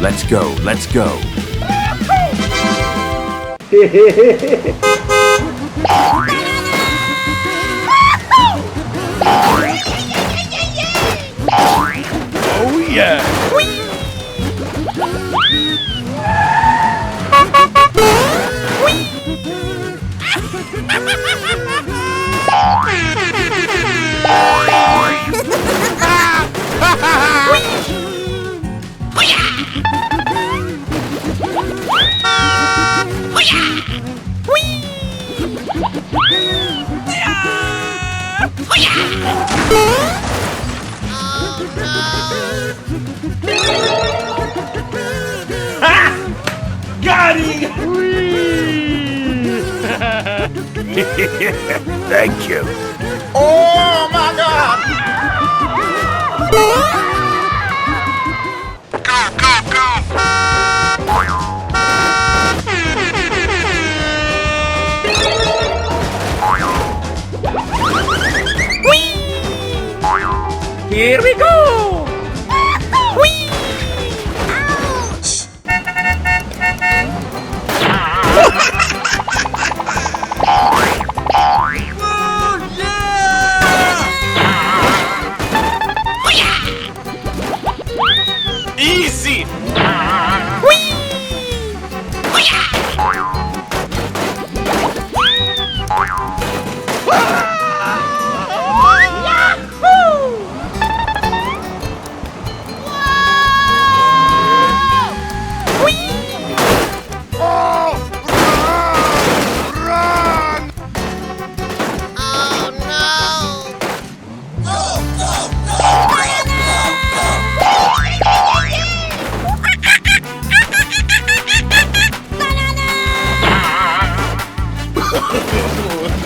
Let's go, let's go. Oh yeah! Got him! Thank you. Oh my God! Here we go! Whee! Easy!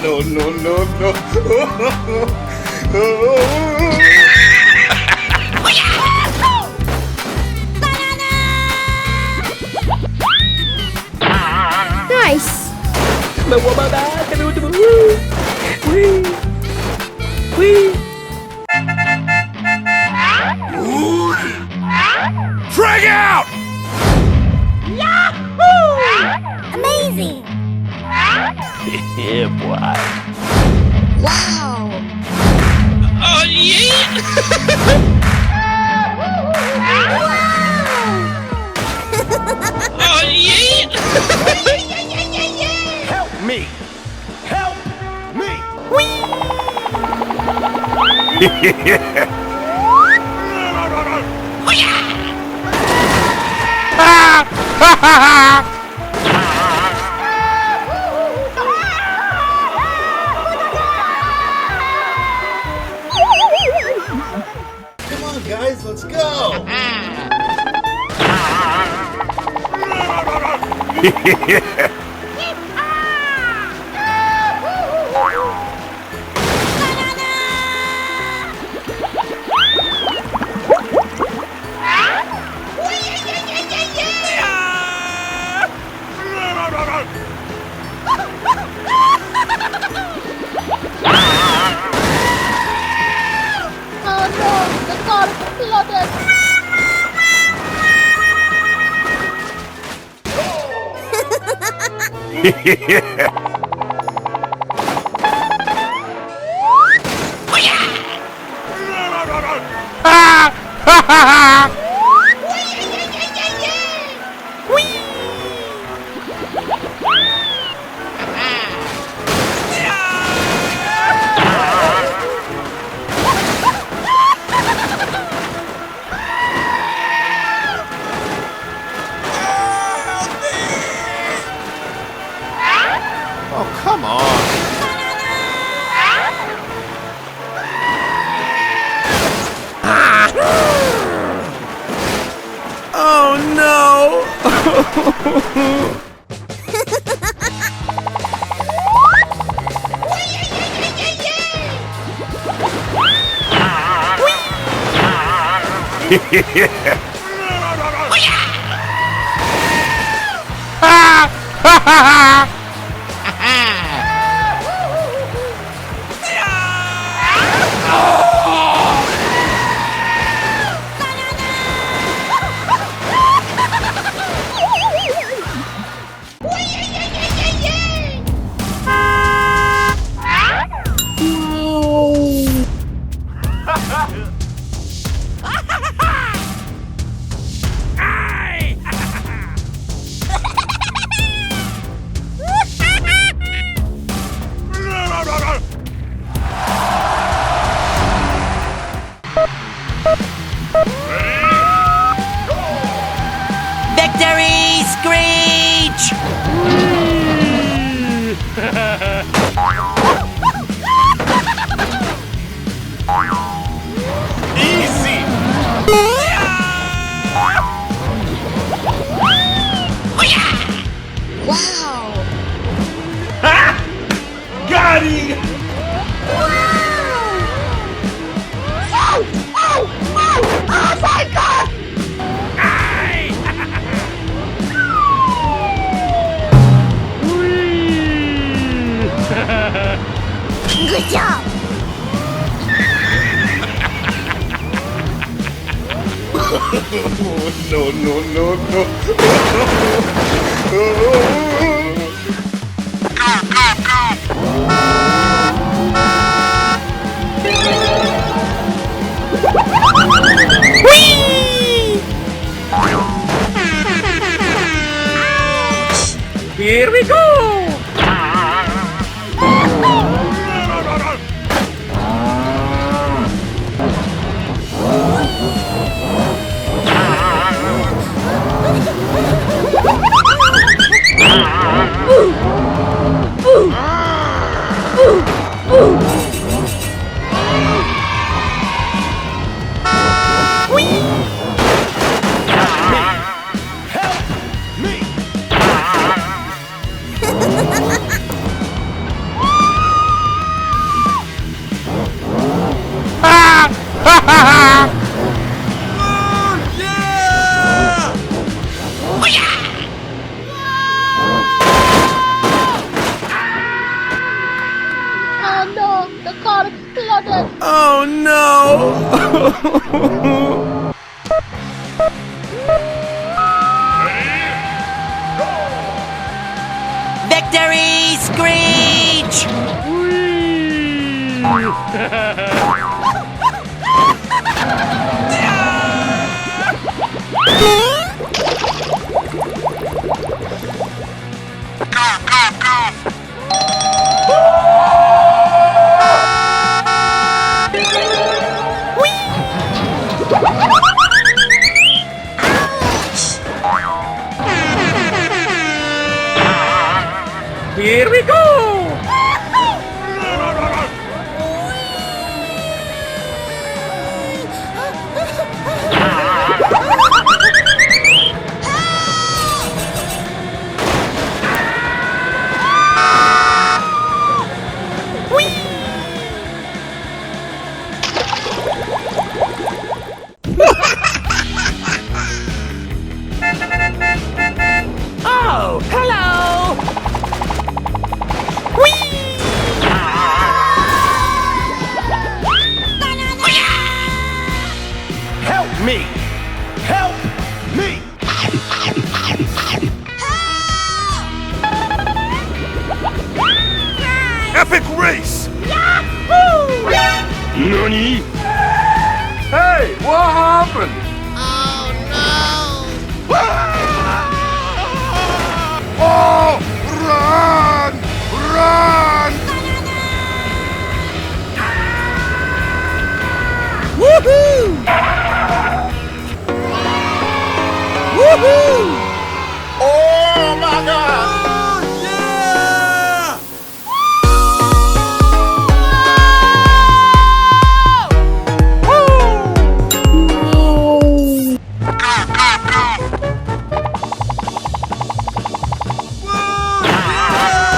No, no, no, no. Nice. Frag out! Amazing. Yeah, boy. Wow. Oh yeah! Oh yeah! Help me! Help me! Come on, guys, let's go! Oh no, the car exploded. Oh, come on! Oh no! Nani? Oh my god! Good job! No, no, no, no. Whee! Here we go! Help me! Oh no, the car exploded! Oh no! Victory Screech! Here we go! Oh, hello! Help me! Help me! Epic race! Nani? Hey, what happened? Oh no! Oh! Run! Run! Woohoo! Woohoo! Oh my god!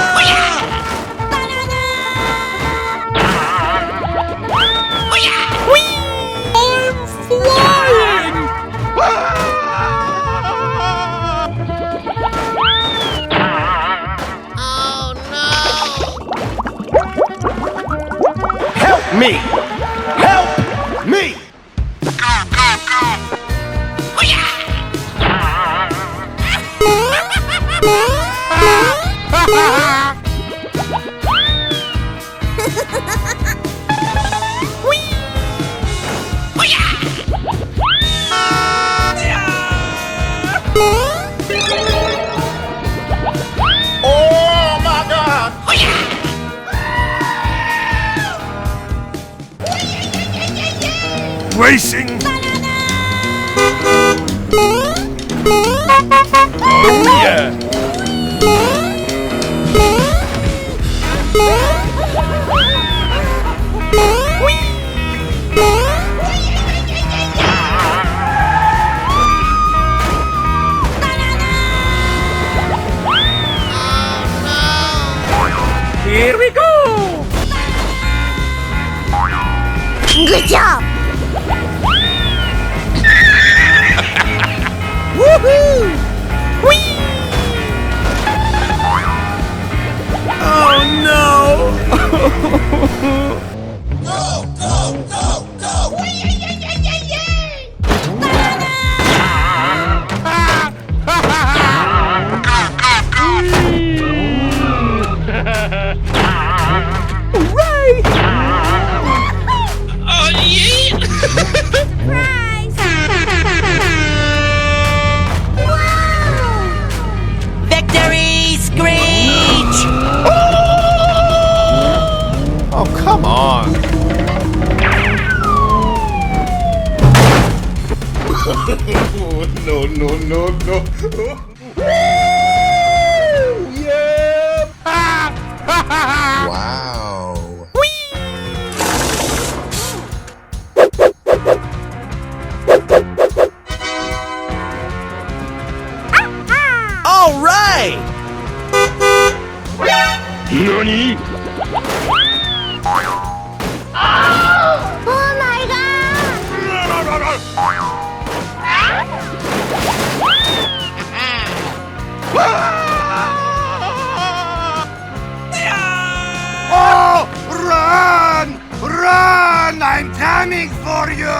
Oh, yeah! I'm flying! Oh no! Help me! Help me! Oh my god! Racing! Oh yeah! Here we go! Good job! Woohoo! Whee! Oh no! Go, go, go, go! Hooray! Victory screech! Oh, come on. No, no, no, no. Wow. All right! Nani? Oh my god! Oh, run! Run! I'm coming for you!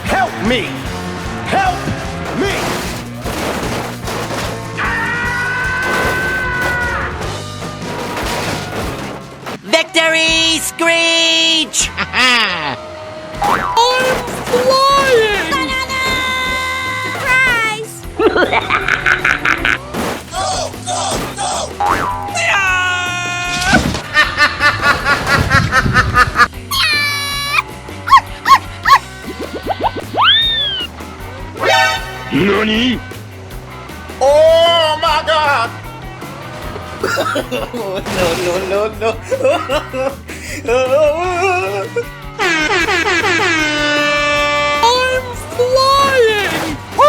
Help me! Help me! Victory screech! I'm flying! Go, go, go! Nani? Oh my god! No, no, no, no. I'm flying! Oh!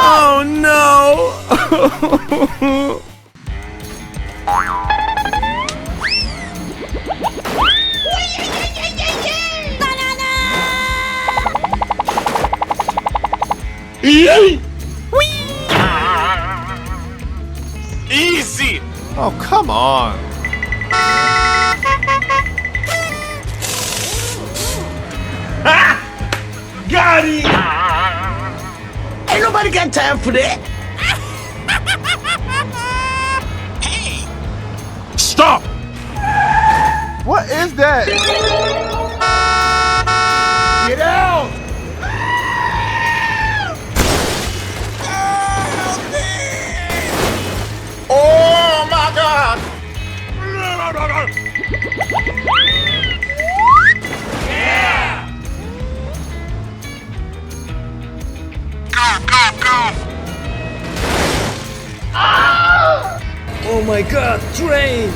Oh no! Easy! Oh, come on. Got him! Ain't nobody got time for that! Stop! What is that? Get out! Oh my god! Yeah! Oh my god, train!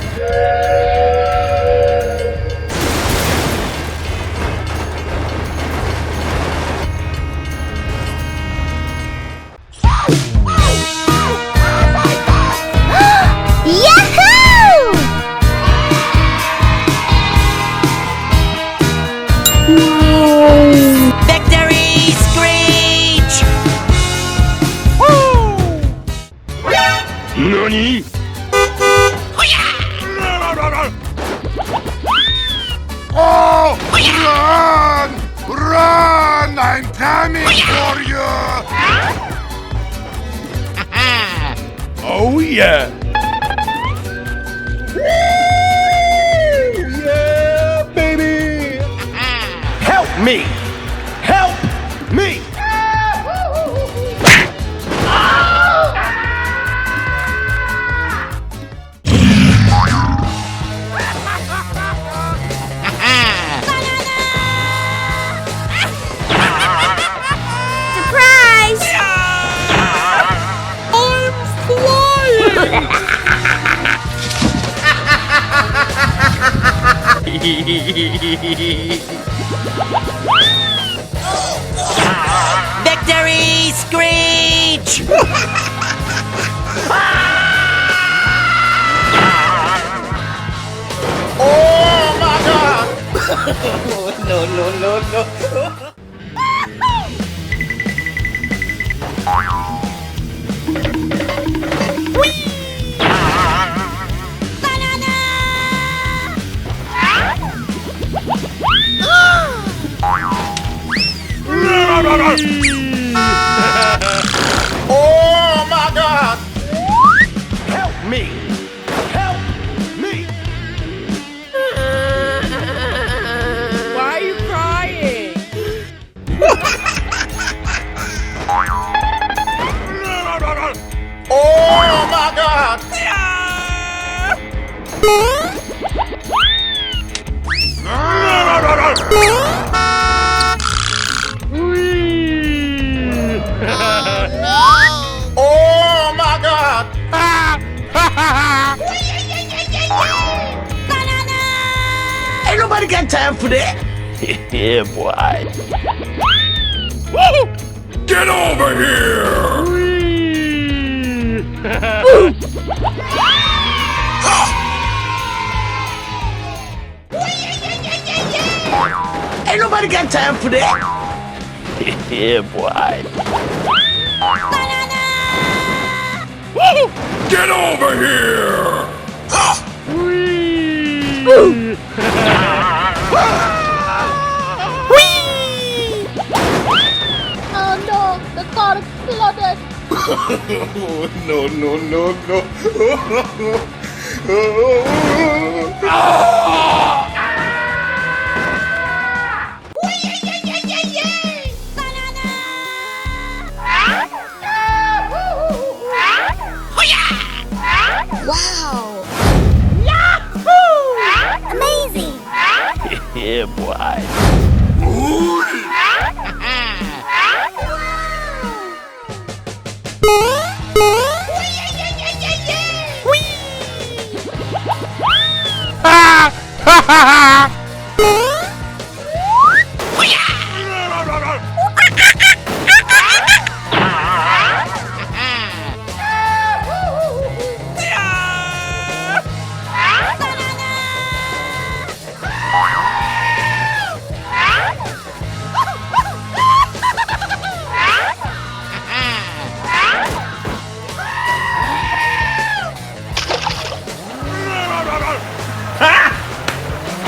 Yahoo! Victory screech! Nani? Oh! Run! Run! I'm coming for you! Oh yeah! Yeah, baby! Help me! Help me! Surprise! Victory Screech! Oh my god! No. Oh my god! Help me! Help me! Why are you crying? Oh my god! Oh my god! Ain't nobody got time for that. Yeah, boy. Get over here! Ain't nobody got time for that. Yeah, boy. Get over here! Oh no, the car exploded. No. Wow. Yahoo! Amazing. Yeah, boy.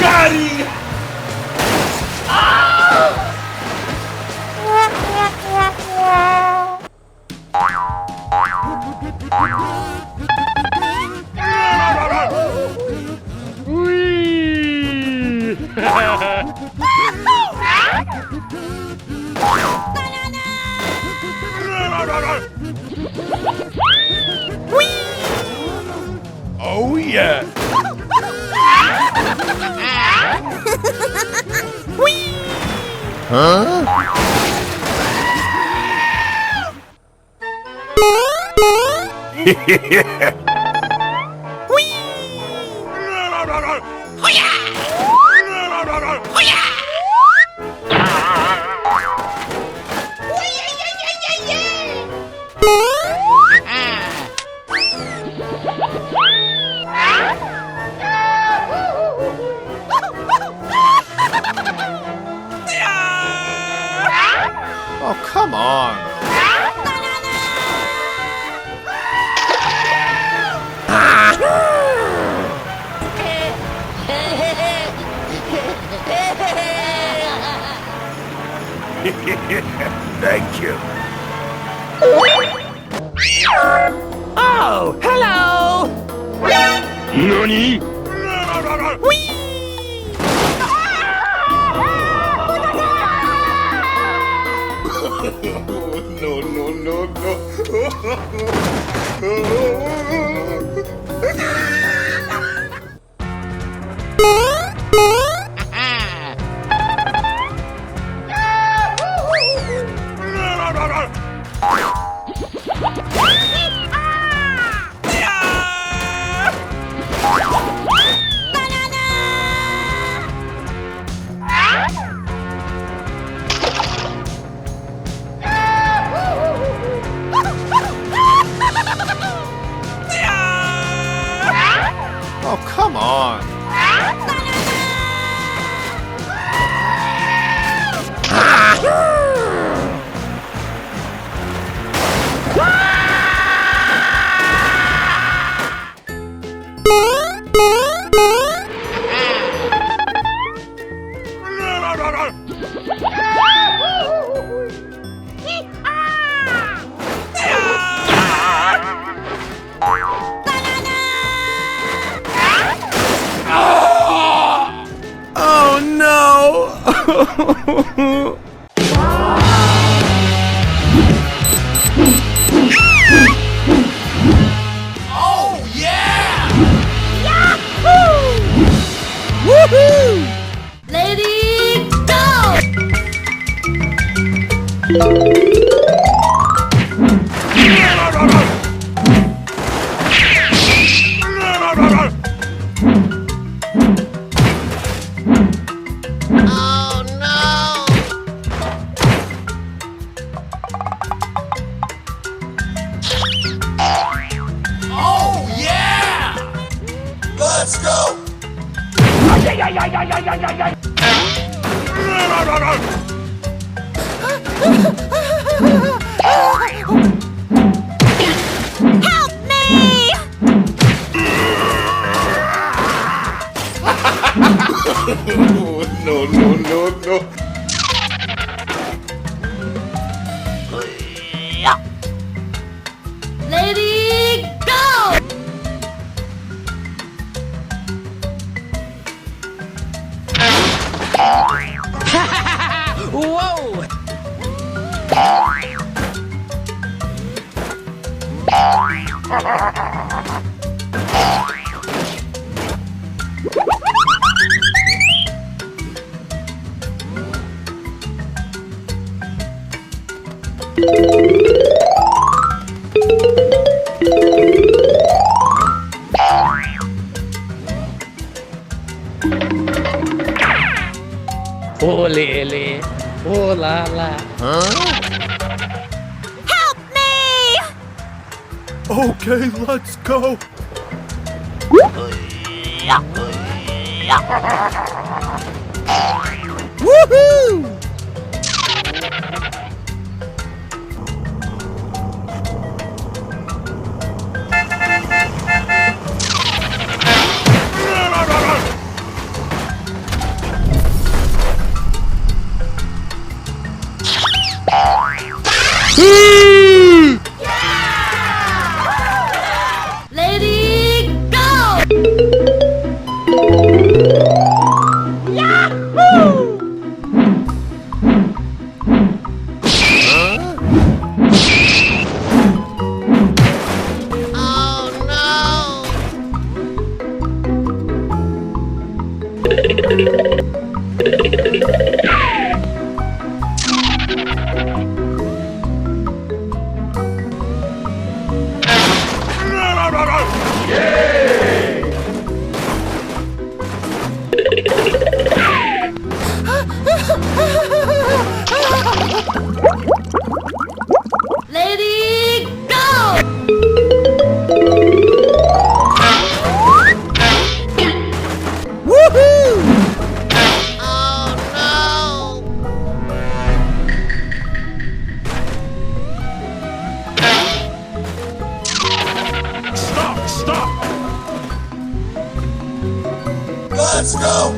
Got him! Oh yeah! Oh, come on. Thank you. Oh, hello. Nani? Oh no! Oh, yeah! Woohoo! Lady, go! Oh no! Oh, yeah! Let's go! Help me! No, no, no, no. Lady, go! Whoa! Oh, lele. Oh, la, la. Help me! Okay, let's go. Woohoo! Lady, go! Oh Lady, go! Woohoo! no! Stop! Stop! Let's go!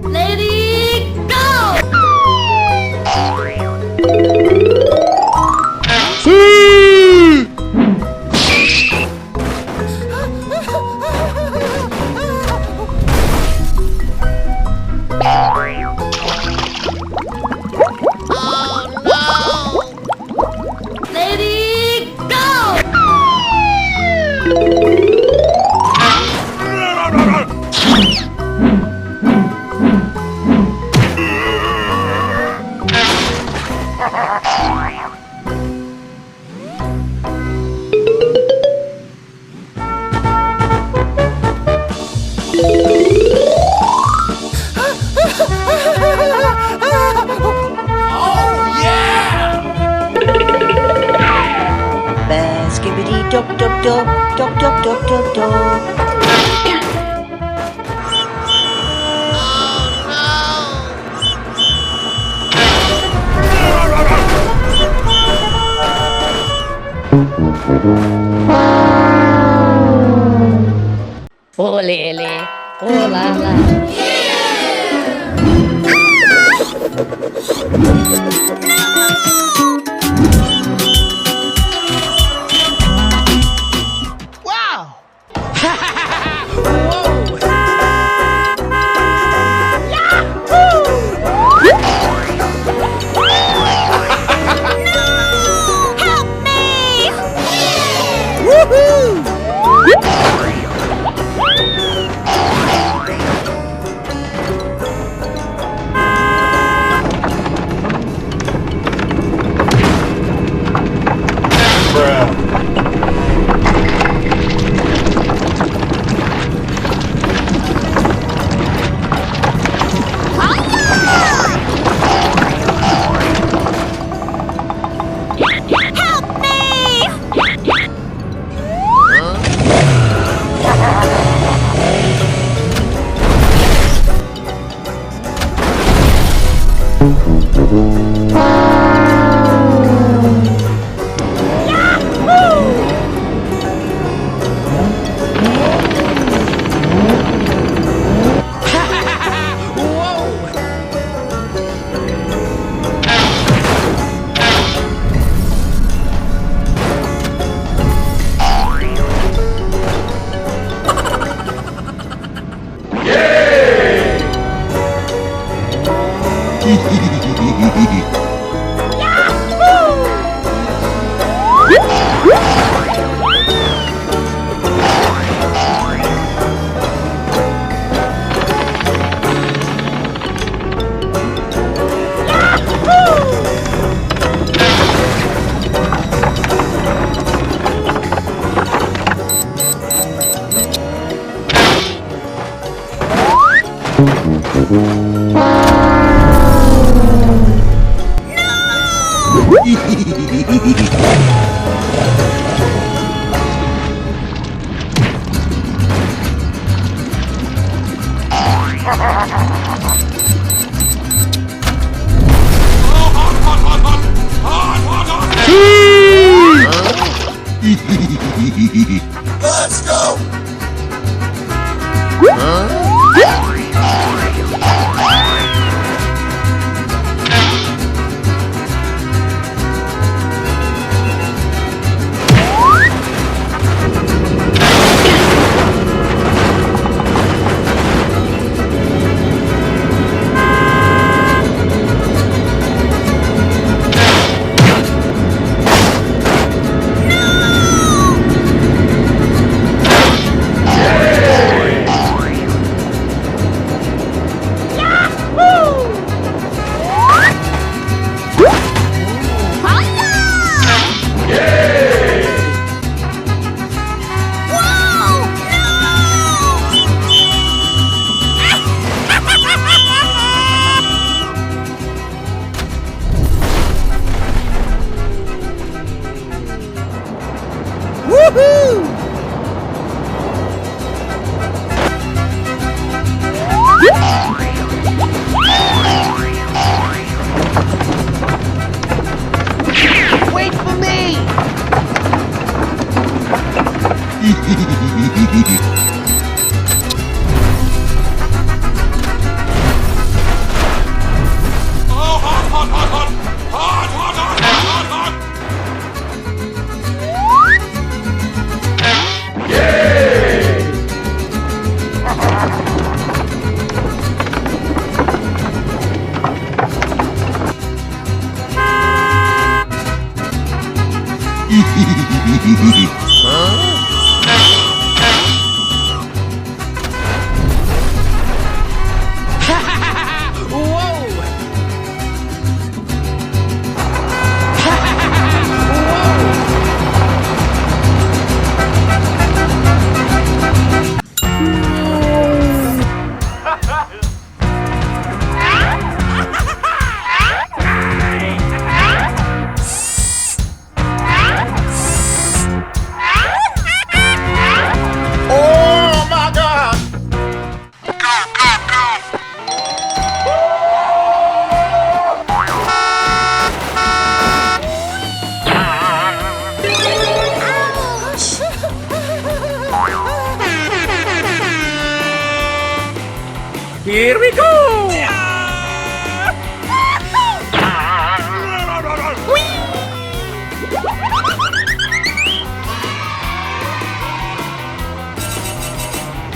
Lady, go! Lady, go! Oh, yeah! Skibbity dop dop dop dop dop dop dop dop. Oh no! Oh, lele. Oh, la, la. Let's go! Wait for me!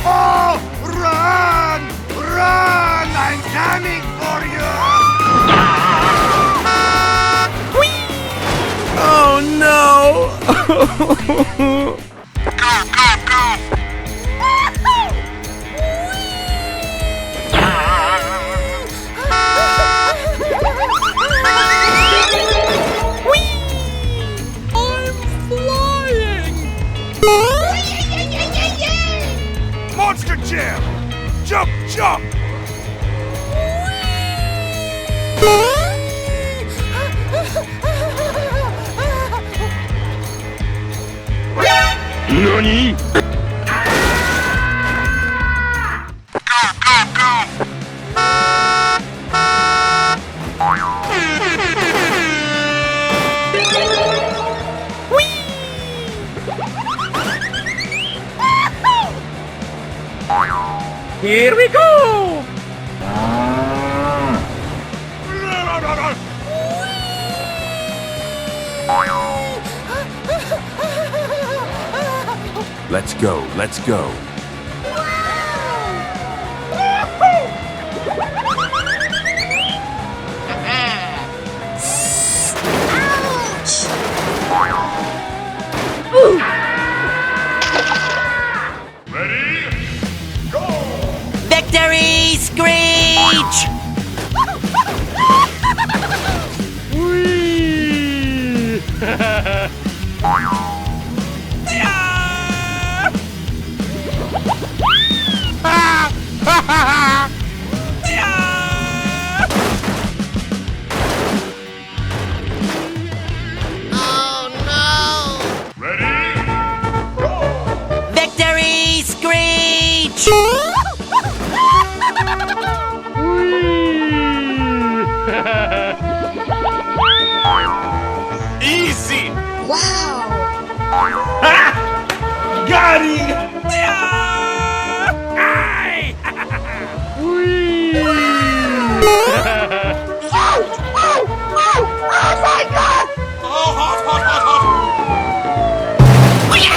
Oh, run! Run! I'm coming for you! Oh no! Monster Jam! Jump, jump! NANI?! Here we go! Let's go, let's go. Victory screech! Victory screech! Easy! Wow! Got him!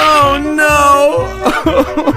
Oh no!